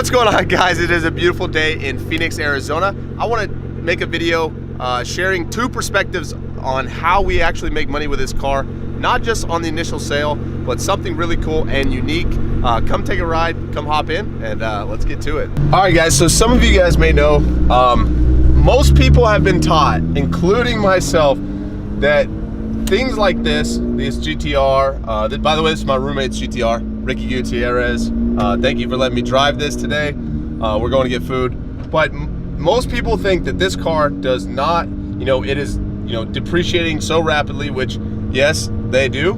What's going on, guys? It is a beautiful day in Phoenix, Arizona. I want to make a video sharing two perspectives on how we actually make money with this car, not just on the initial sale, but something really cool and unique. Come take a ride, come hop in, and let's get to it. All right, guys, so some of you guys may know, most people have been taught, including myself, that things like this GTR, by the way, this is my roommate's GTR, Ricky Gutierrez. Thank you for letting me drive this today. We're going to get food. But most people think that this car does not, it is, depreciating so rapidly, which yes, they do.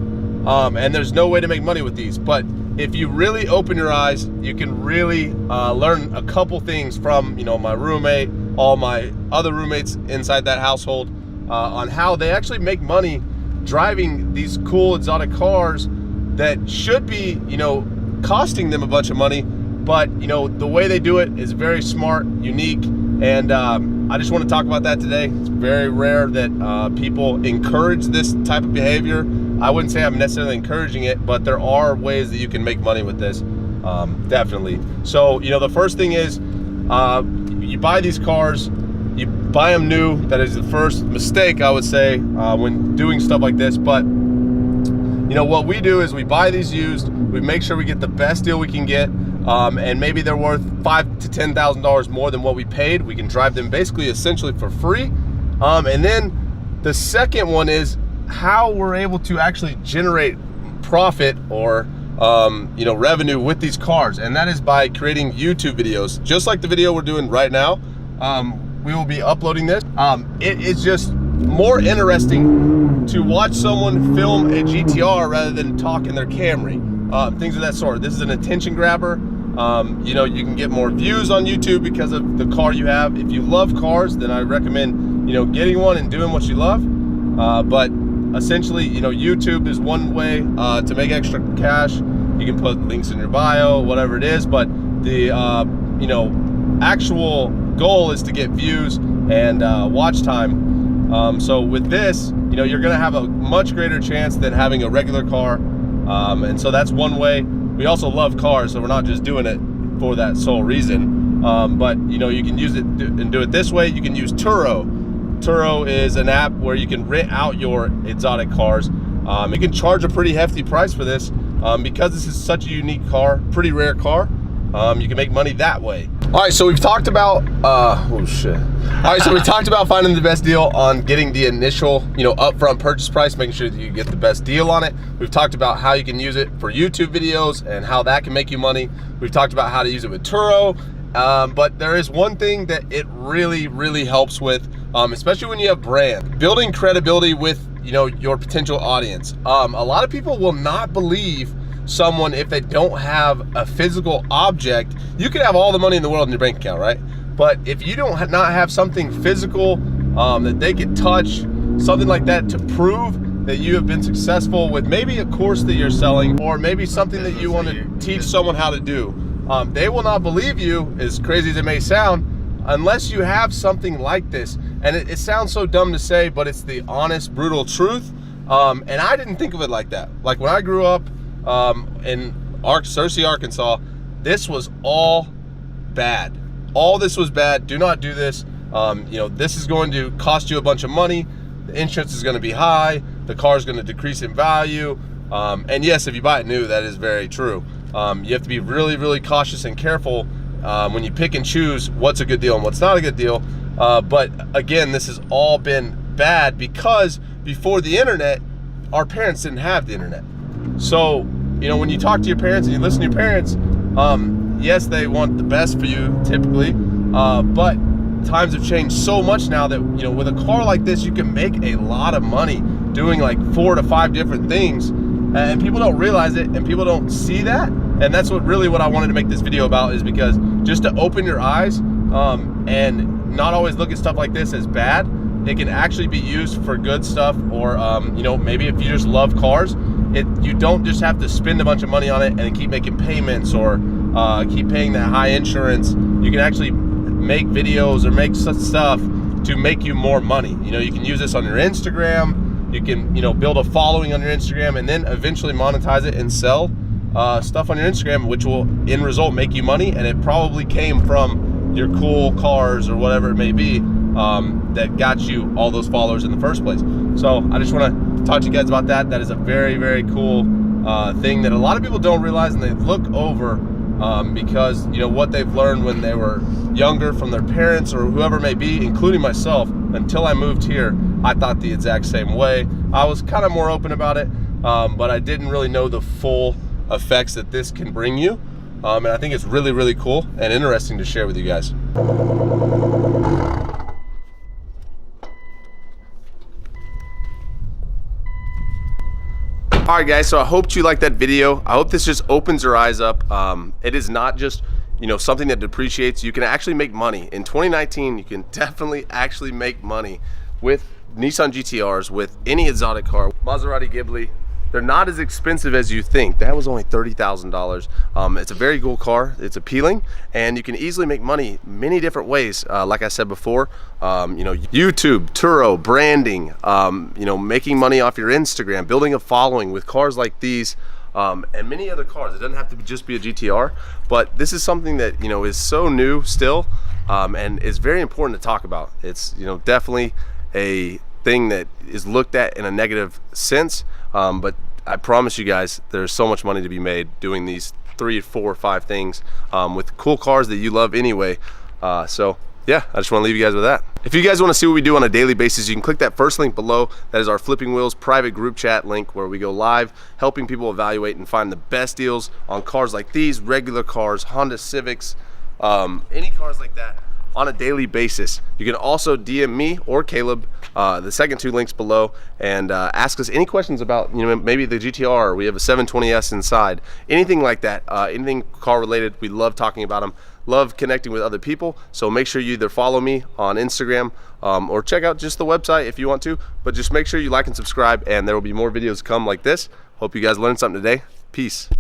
And there's no way to make money with these. But if you really open your eyes, you can really learn a couple things from, my roommate, all my other roommates inside that household, on how they actually make money driving these cool exotic cars that should be, costing them a bunch of money, but the way they do it is very smart, unique, and I just want to talk about that today. It's very rare that people encourage this type of behavior. I wouldn't say I'm necessarily encouraging it, but there are ways that you can make money with this, definitely. So the first thing is you buy these cars, you buy them new. That is the first mistake, I would say, when doing stuff like this. But what we do is we buy these used, we make sure we get the best deal we can get, and maybe they're worth $5,000 to $10,000 more than what we paid. We can drive them basically essentially for free. And then the second one is how we're able to actually generate profit or revenue with these cars, and that is by creating YouTube videos, just like the video we're doing right now. We will be uploading this. It is just more interesting to watch someone film a GTR rather than talk in their Camry, things of that sort. This is an attention grabber. You can get more views on YouTube because of the car you have. If you love cars, then I recommend getting one and doing what you love. But essentially, YouTube is one way to make extra cash. You can put links in your bio, whatever it is, but the actual goal is to get views and watch time. So with this, you're gonna have a much greater chance than having a regular car. And so that's one way. We also love cars, so we're not just doing it for that sole reason. But you can use it and do it this way. You can use Turo. Turo is an app where you can rent out your exotic cars. You can charge a pretty hefty price for this because this is such a unique car, pretty rare car. You can make money that way. All right, so we've talked about, oh shit. All right, so we talked about finding the best deal on getting the initial, upfront purchase price, making sure that you get the best deal on it. We've talked about how you can use it for YouTube videos and how that can make you money. We've talked about how to use it with Turo, but there is one thing that it really, really helps with, especially when you have brand. Building credibility with, your potential audience. A lot of people will not believe someone if they don't have a physical object. You could have all the money in the world in your bank account, right? But if you don't not have something physical that they could touch, something like that to prove that you have been successful with maybe a course that you're selling, or maybe something that you want to teach someone how to do, they will not believe you, as crazy as it may sound, unless you have something like this. And it sounds so dumb to say, but it's the honest, brutal truth. And I didn't think of it like that. Like when I grew up in Searcy, Arkansas, this was all bad. All this was bad. Do not do this. This is going to cost you a bunch of money. The insurance is going to be high. The car is going to decrease in value. And yes, if you buy it new, that is very true. You have to be really, really cautious and careful when you pick and choose what's a good deal and what's not a good deal. But again, this has all been bad because before the internet, our parents didn't have the internet. So, when you talk to your parents and you listen to your parents, yes, they want the best for you typically, but times have changed so much now that, with a car like this, you can make a lot of money doing like 4 to 5 different things, and people don't realize it and people don't see that. And that's what I wanted to make this video about, is because just to open your eyes and not always look at stuff like this as bad. It can actually be used for good stuff, or maybe if you just love cars, you don't just have to spend a bunch of money on it and keep making payments or keep paying that high insurance. You can actually make videos or make such stuff to make you more money. You can use this on your Instagram. You can build a following on your Instagram and then eventually monetize it and sell stuff on your Instagram, which will in result make you money, and it probably came from your cool cars or whatever it may be that got you all those followers in the first place. So I just want to talk to you guys about that. That is a very, very cool thing that a lot of people don't realize, and they look over because, you know, what they've learned when they were younger from their parents or whoever it may be, including myself. Until I moved here, I thought the exact same way. I was kind of more open about it, but I didn't really know the full effects that this can bring you. And I think it's really, really cool and interesting to share with you guys. All right, guys, so I hope you liked that video. I hope this just opens your eyes up. It is not just, you know, something that depreciates. You can actually make money. In 2019, you can definitely actually make money with Nissan GTRs, with any exotic car. Maserati Ghibli, they're not as expensive as you think. That was only $30,000. It's a very cool car. It's appealing, and you can easily make money many different ways. Like I said before, you know, YouTube, Turo, branding, you know, making money off your Instagram, building a following with cars like these, and many other cars. It doesn't have to just be a GTR, but this is something that, you know, is so new still, and is very important to talk about. It's, you know, definitely a thing that is looked at in a negative sense, but I promise you guys, there's so much money to be made doing these 3, 4, 5 things with cool cars that you love anyway. So yeah, I just want to leave you guys with that. If you guys want to see what we do on a daily basis, you can click that first link below. That is our Flipping Wheels private group chat link, where we go live helping people evaluate and find the best deals on cars like these, regular cars, Honda Civics, any cars like that, on a daily basis. You can also DM me or Caleb, the second 2 links below, and ask us any questions about, you know, maybe the GTR. We have a 720S inside, anything like that, anything car related. We love talking about them, love connecting with other people. So make sure you either follow me on Instagram or check out just the website if you want to, but just make sure you like and subscribe, and there will be more videos come like this. Hope you guys learned something today. Peace.